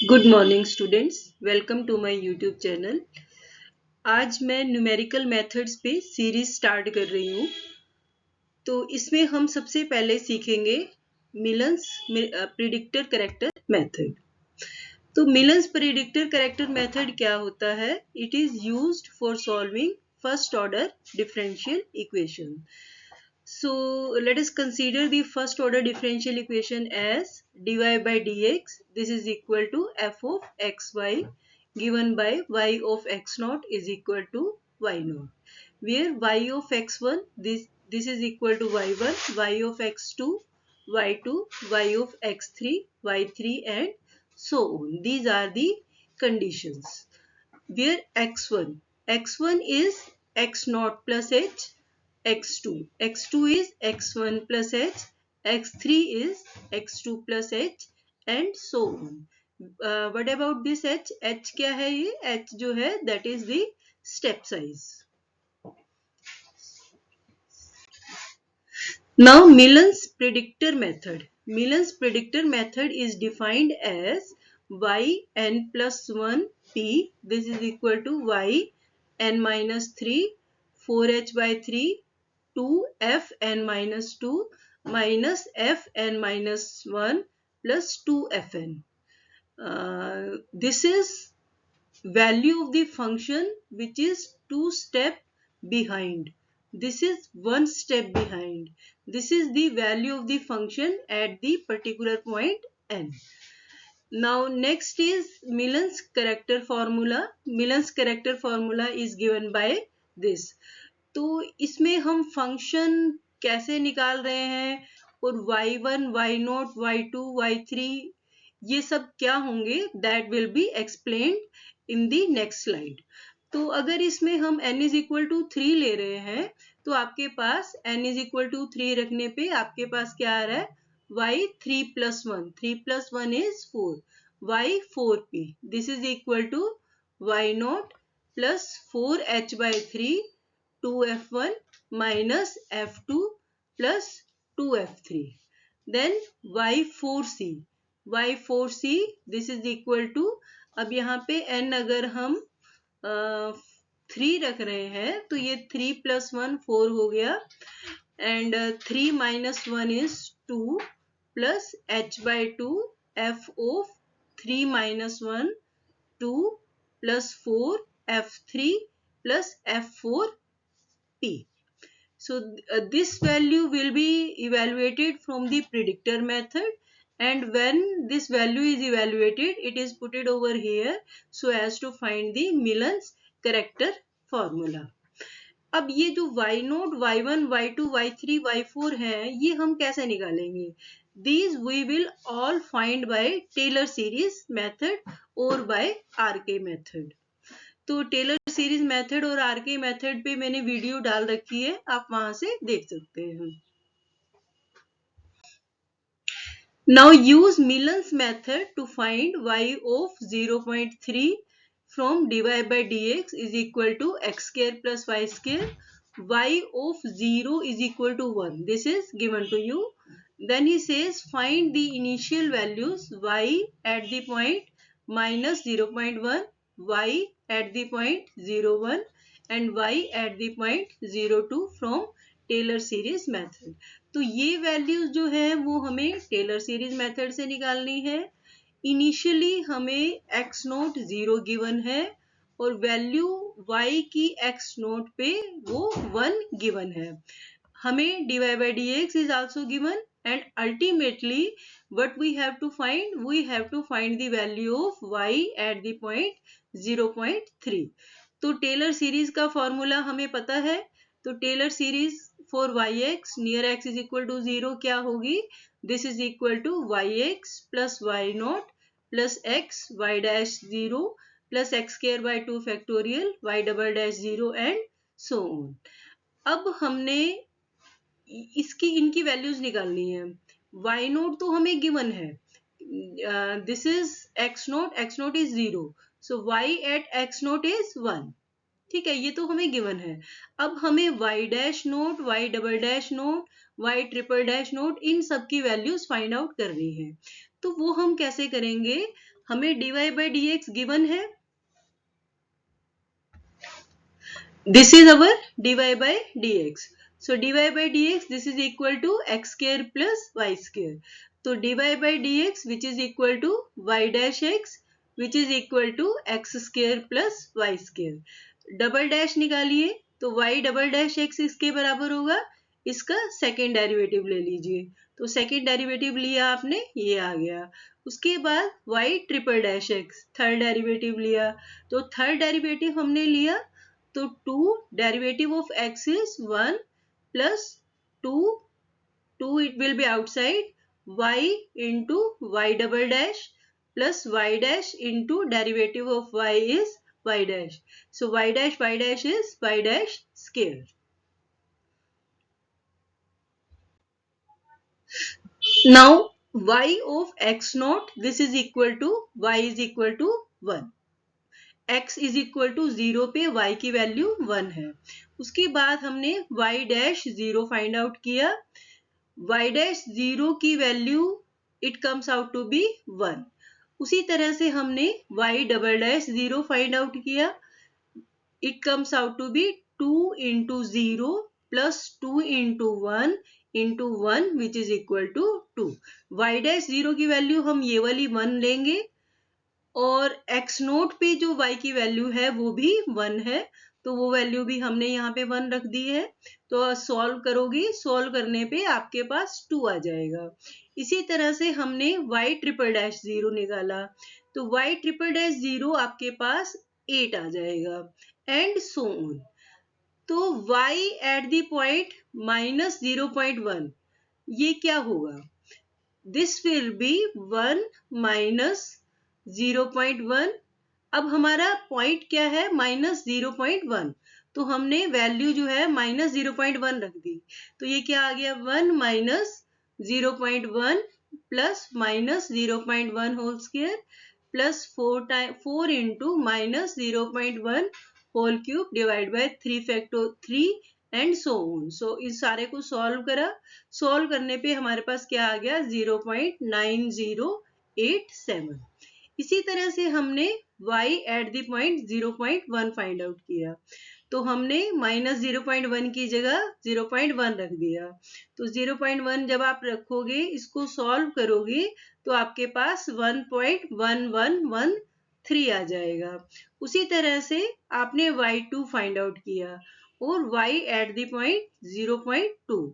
Good morning students, welcome to my YouTube channel. आज मैं numerical methods पे series start कर रही हूँ। तो इसमें हम सबसे पहले सीखेंगे मिलन्स प्रिडिक्टर करेक्टर मेथड। तो मिलन्स प्रिडिक्टर करेक्टर मेथड क्या होता है? It is used for solving first order differential equation. So let us consider the first order differential equation as dy by dx. This is equal to f of xy given by y of x naught is equal to y naught. Where y of x1 this is equal to y1, y of x2, y2, y of x3, y3 and so on. These are the conditions. Where x1 is x naught plus h, x2 is x1 plus h, x3 is x2 plus h and so on. What about this h? H क्या है? ये h जो है that is the step size. Now Millen's predictor method. Millen's predictor method is defined as yn plus 1 p. This is equal to yn minus 3 4h by 3 2fn minus 2 minus fn minus 1 plus 2fn. This is value of the function which is 2 step behind. This is 1 step behind. This is the value of the function at the particular point n. Now next is Millen's character formula. Millen's character formula is given by this. तो इसमें हम function कैसे निकाल रहे हैं और y1, y0, y2, y3 ये सब क्या होंगे that will be explained in the next slide. तो अगर इसमें हम n is equal to 3 ले रहे हैं तो आपके पास n is equal to 3 रखने पे आपके पास क्या आ रहा है? y3 plus 1. 3 plus 1 is 4. y4p. This is equal to y0 plus 4h by 3 2f1 minus f2 plus 2f3. Then y4c. y4c this is equal to, अब यहाँ पे n अगर हम 3 रख रहे हैं तो ये 3 plus 1 4 हो गया and 3 minus 1 is 2 plus h by 2 f of 3 minus 1 2 plus 4 f3 plus f4 p. So this value will be evaluated from the predictor method, and when this value is evaluated it is put it over here so as to find the Millen's character formula. अब ये जो y0, y1, y2, y3, y4 हैं ये हम कैसे निकालेंगे? These we will all find by Taylor series method or by RK method. तो Taylor series method और आरके मेथड पे मैंने वीडियो डाल रखी है, आप वहां से देख सकते हैं. Now use Millen's method to find y of 0.3 from dy by dx is equal to x square plus y square. Y of 0 is equal to 1. This is given to you. Then he says find the initial values y at the point minus 0.1, y at the point 0.1 and y at the point 0.2 from Taylor series method. तो ये values जो है वो हमें Taylor series method से निकालनी है. Initially हमें x नोट 0 गिवन है और वैल्यू y की x नोट पे वो 1 गिवन है. हमें dy by dx is also given and ultimately what we have to find? We have to find the value of y at the point 0.3. तो Taylor series का formula हमें पता है. तो Taylor series for yx near x is equal to 0 क्या होगी? This is equal to yx plus y naught plus x y dash 0 plus x square by 2 factorial y double dash 0 and so on. अब हमने इनकी values निकालनी है. y note तो हमें given है. This is x naught is 0. So y at x naught is 1. ठीक है, ये तो हमें गिवन है. अब हमें y dash naught, y double dash naught, y triple dash naught इन सब की वैल्यूज फाइंड आउट करनी है. तो वो हम कैसे करेंगे? हमें dy by dx गिवन है. This is our dy by dx. So dy by dx, this is equal to x square plus y square. So dy by dx which is equal to y dash x which is equal to x square plus y square. Double dash निकालिए तो y double dash x इसके बराबर होगा. इसका second derivative ले लीजिए. तो second derivative लिया आपने, ये आ गया. उसके बाद y triple dash x third derivative लिया. तो थर्ड डेरिवेटिव हमने लिया तो 2 derivative of x is 1 plus 2 it will be outside y into y double dash plus y dash into derivative of y is y dash. So y dash is y dash square. Now y of x naught, this is equal to y is equal to 1. x is equal to 0 पे y की value 1 है. उसके बाद हमने y dash 0 find out किया. y dash 0 की value it comes out to be 1. उसी तरह से हमने y double dash 0 find out किया. It comes out to be 2 into 0 plus 2 into 1 into 1 which is equal to 2. y dash 0 की value हम ये वाली 1 लेंगे और x नोट पे जो y की वैल्यू है वो भी 1 है. तो वो वैल्यू भी हमने यहाँ पे 1 रख दी है. तो सॉल्व करोगी, सॉल्व करने पे आपके पास 2 आ जाएगा. इसी तरह से हमने y ट्रिपल डैश 0 निकाला तो y ट्रिपल डैश 0 आपके पास 8 आ जाएगा एंड सो ऑन. तो y at the point minus 0.1 ये क्या होगा? This will be 1 minus 0.1. अब हमारा पॉइंट क्या है? माइनस 0.1. तो हमने वैल्यू जो है माइनस 0.1 रख दी. तो ये क्या आ गया? 1 minus 0.1 plus minus 0.1 whole square plus 4 into minus 0.1 whole cube divide by 3 factor 3 and so on. So इस सारे को सॉल्व करा. सॉल्व करने पे हमारे पास क्या आ गया? 0.9087. इसी तरह से हमने y at the point 0.1 find out किया. तो हमने माइनस 0.1 की जगह 0.1 रख दिया. तो 0.1 जब आप रखोगे, इसको सॉल्व करोगे तो आपके पास 1.1113 आ जाएगा. उसी तरह से आपने y2 फाइंड आउट किया और y एट द पॉइंट 0.2.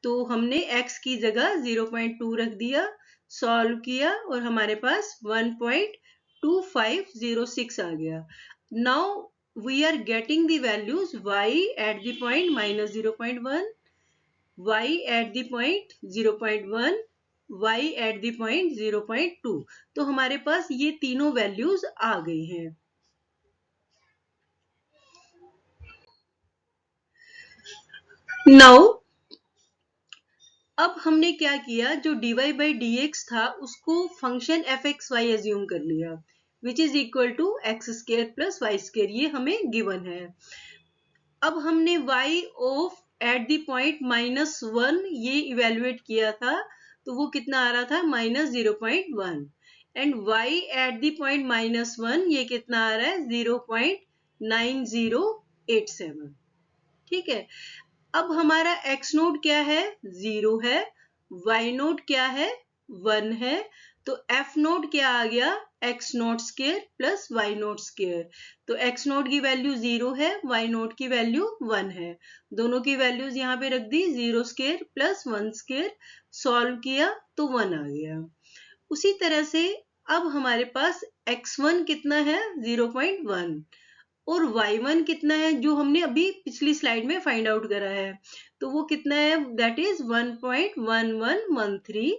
तो हमने x की जगह 0.2 रख दिया, सॉल्व किया और हमारे पास 1.2506 आ गया. Now we are getting the values y at the point minus 0.1, y at the point 0.1, y at the point 0.2. तो हमारे पास ये तीनों वैल्यूज आ गई हैं. नाउ अब हमने क्या किया? जो dy by dx था उसको फंक्शन fxy एज्यूम कर लिया which is equal to x square plus y square. ये हमें गिवन है. अब हमने y of at the point minus 1 ये इवेल्युएट किया था तो वो कितना आ रहा था? Minus 0.1. And y at the point minus 1 ये कितना आ रहा है? 0.9087. ठीक है. अब हमारा x नोट क्या है? 0 है. y नोट क्या है? 1 है. तो f नोट क्या आ गया? x note square plus y note square. तो x नोट की वैल्यू 0 है, y नोट की वैल्यू 1 है. दोनों की वैल्यूज यहाँ पे रख दी. 0 स्क्वायर प्लस 1 स्क्वायर, सॉल्व किया तो 1 आ गया. उसी तरह से अब हमारे पास x1 कितना है? 0.1 और y1 कितना है जो हमने अभी पिछली स्लाइड में फाइंड आउट करा है. तो वो कितना है? That is 1.1113.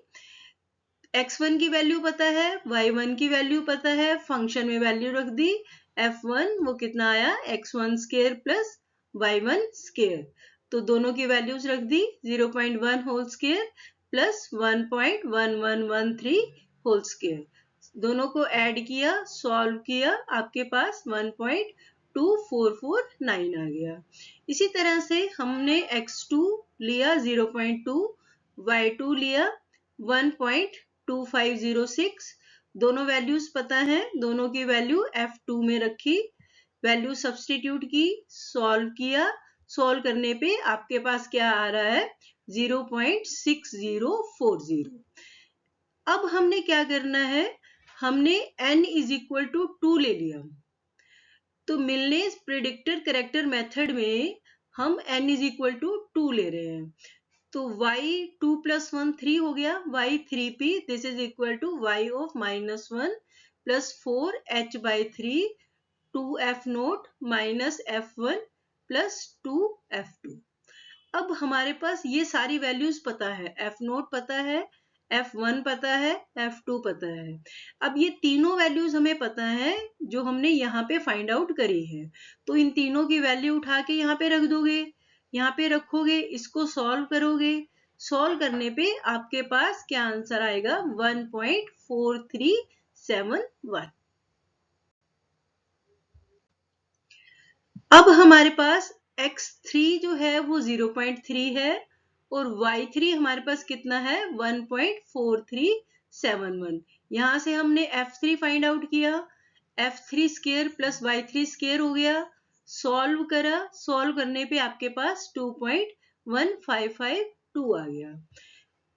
x1 की वैल्यू पता है, y1 की वैल्यू पता है, फंक्शन में वैल्यू रख दी. f1 वो कितना आया? x1 square plus y1 square. तो दोनों की वैल्यूज रख दी. 0.1 whole square plus 1.1113 whole square. दोनों को ऐड किया, सॉल्व किया, आपके पास 1.2449 आ गया. इसी तरह से हमने x2 लिया 0.2, y2 लिया 1.2506. दोनों वैल्यूज पता है, दोनों की वैल्यू F2 में रखी, वैल्यू सब्स्टिट्यूट की, सॉल्व किया, सॉल्व करने पे आपके पास क्या आ रहा है 0.6040। अब हमने क्या करना है, हमने n इज इक्वल टू 2 ले लिया, तो मिलनेस प्रेडिक्टर करेक्टर मेथड में हम n इज इक्वल टू 2 ले रहे हैं, तो y 2 + 1 3 हो गया, y 3p, this is equal to y of -1 + 4h/3 2f0 - f1 + 2f2। अब हमारे पास ये सारी वैल्यूज पता है, f0 पता है, f1 पता है, f2 पता है। अब ये तीनों वैल्यूज हमें पता है जो हमने यहाँ पे फाइंड आउट करी है, तो इन तीनों की वैल्यू उठा के यहाँ पे रख दोगे, यहाँ पे रखोगे, इसको सॉल्व करोगे, सॉल्व करने पे आपके पास क्या आंसर आएगा 1.4371। अब हमारे पास x3 जो है वो 0.3 है और y3 हमारे पास कितना है 1.4371। यहां से हमने f3 फाइंड आउट किया, f3 square plus y3 square हो गया, सॉल्व करा, सॉल्व करने पे आपके पास 2.1552 आ गया।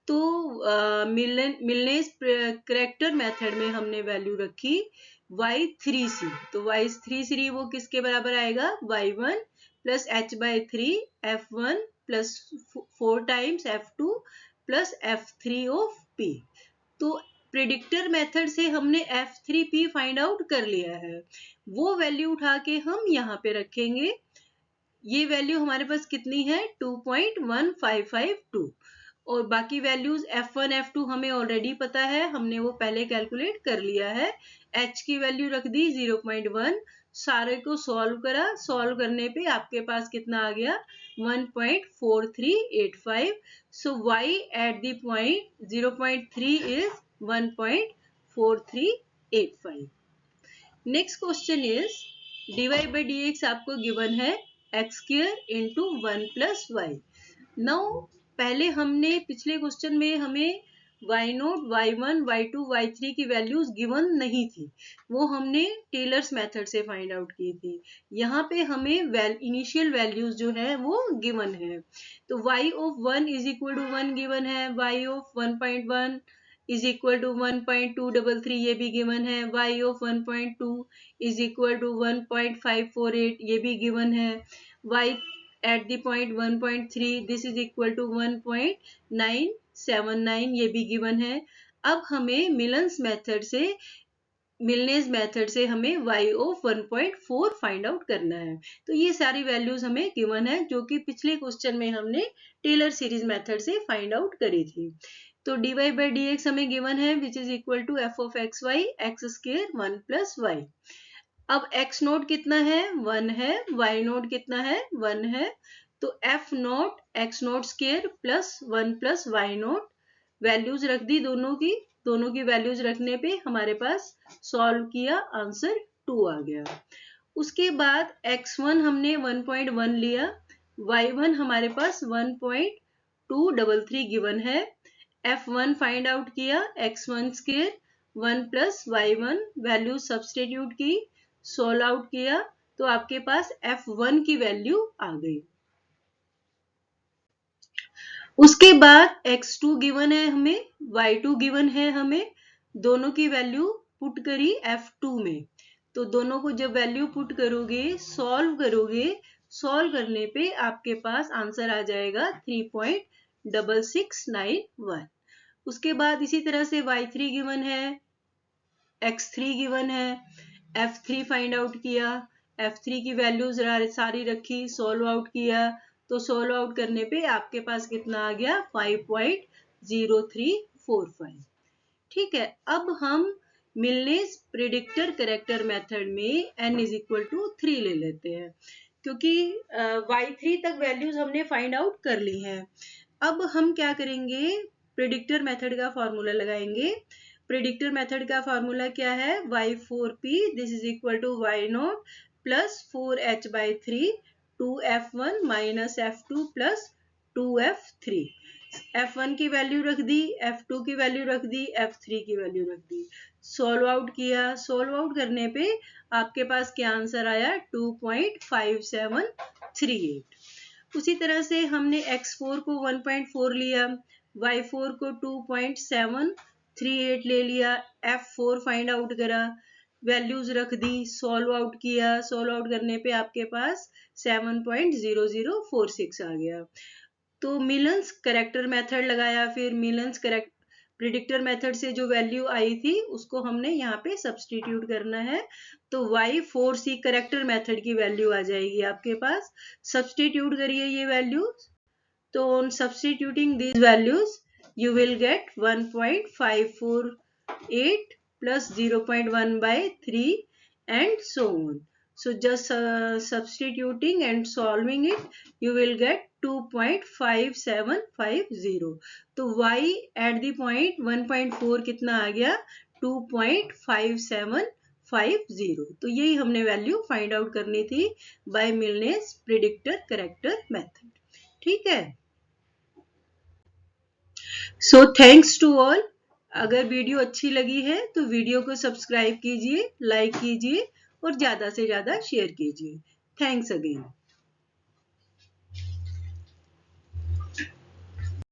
तो मिलनेस करेक्टर मेथड में हमने वैल्यू रखी y3c, तो y3c वो किसके बराबर आएगा y1 + h/3 f1 + 4 times f2 + f3 of p। तो प्रिडिक्टर मेथड से हमने f3p फाइंड आउट कर लिया है, वो वैल्यू उठा के हम यहाँ पे रखेंगे, ये वैल्यू हमारे पास कितनी है 2.1552 और बाकी वैल्यूज f1 f2 हमें ऑलरेडी पता है, हमने वो पहले कैलकुलेट कर लिया है। h की वैल्यू रख दी 0.1, सारे को सॉल्व करा, सॉल्व करने पे आपके पास कितना आ गया 1.4385। सो y at the point 0.3 is 1.4385। Next question is dy by dx आपको गिवन है x² into 1 + y। नाउ पहले हमने पिछले क्वेश्चन में हमें y0, y1, y2, y3 की वैल्यूज गिवन नहीं थी, वो हमने टेलर्स मेथड से फाइंड आउट की थी। यहाँ पे हमें इनिशियल वैल्यूज जो है वो गिवन है, तो y of 1 is equal to 1 given है, y of 1.1 is equal to 1.233 ये भी गिवन है, y of 1.2 is equal to 1.548 ये भी गिवन है, y at the point 1.3 this is equal to 1.979 ये भी गिवन है। अब हमें मिलनेस मेथड से हमें y ऑफ 1.4 फाइंड आउट करना है, तो ये सारी वैल्यूज हमें गिवन है जो कि पिछले क्वेश्चन में हमने टेलर सीरीज मेथड से फाइंड आउट करी थी। तो dy by dx हमें गिवन है which is equal to f of xy x² 1 + y। अब x नोट कितना है 1 है, y नोट कितना है 1 है, तो f note x note square plus 1 + y note, values रख दी दोनों की वैल्यूज रखने पे हमारे पास सॉल्व किया, आंसर 2 आ गया। उसके बाद x1 हमने 1.1 लिया, y1 हमारे पास 1.233 गिवन है, f1 फाइंड आउट किया, x1 square 1 + y1 value substitute की, सॉल्व आउट किया, तो आपके पास f1 की वैल्यू आ गई। उसके बाद x2 गिवन है हमें, y2 गिवन है हमें, दोनों की वैल्यू पुट करी f2 में, तो दोनों को जब वैल्यू पुट करोगे, सॉल्व करोगे, सॉल्व करने पे आपके पास आंसर आ जाएगा 3.6691। उसके बाद इसी तरह से y3 गिवन है, x3 गिवन है, f3 फाइंड आउट किया, f3 की वैल्यूज सारी रखी, सॉल्व आउट किया, तो सॉल्व आउट करने पे आपके पास कितना आ गया 5.0345। ठीक है, अब हम मिलनेस प्रेडिक्टर करेक्टर मेथड में n इज इक्वल टू 3 ले लेते हैं, क्योंकि y3 तक वैल्यूज हमने फाइंड आउट कर ली हैं। अब हम क्या करेंगे, प्रेडिक्टर मेथड का फॉर्मूला लगाएंगे। प्रेडिक्टर मेथड का फॉर्मूला क्या है y4p this is equal to y0 + 4h/3 2f1 - f2 + 2f3। F1 की वैल्यू रख दी, F2 की वैल्यू रख दी, F3 की वैल्यू रख दी, सॉल्व आउट किया। सॉल्व आउट करने पे आपके पास क्या आंसर आया, 2.5738। उसी तरह से हमने x4 को 1.4 लिया, y4 को 2.738 ले लिया, f4 फाइंड आउट करा, वैल्यूज रख दी, सॉल्व आउट किया। सॉल्व आउट करने पे आपके पास 7.0046 आ गया। तो मिलन्स करेक्टर मेथड लगाया, फिर मिलन्स करेक्ट प्रिडिक्टर मेथड से जो वैल्यू आई थी उसको हमने यहाँ पे सब्सटीट्यूट करना है। तो y4c करेक्टर मेथड की वैल्यू आ जाएगी आपके पास। सब्सटीट्यूट करिए ये वैल्यूज। तो on substituting these values you will get 1.548 plus 0.1 by 3 and so on. So just substituting and solving it, you will get 2.5750. तो y at the point 1.4 कितना आ गया, 2.5750। तो यही हमने वैल्यू फाइंड आउट करनी थी by Milne's predictor corrector method. ठीक है। So thanks to all. अगर वीडियो अच्छी लगी है तो वीडियो को सब्सक्राइब कीजिए, लाइक कीजिए और ज़्यादा से ज़्यादा शेयर कीजिए। Thanks again.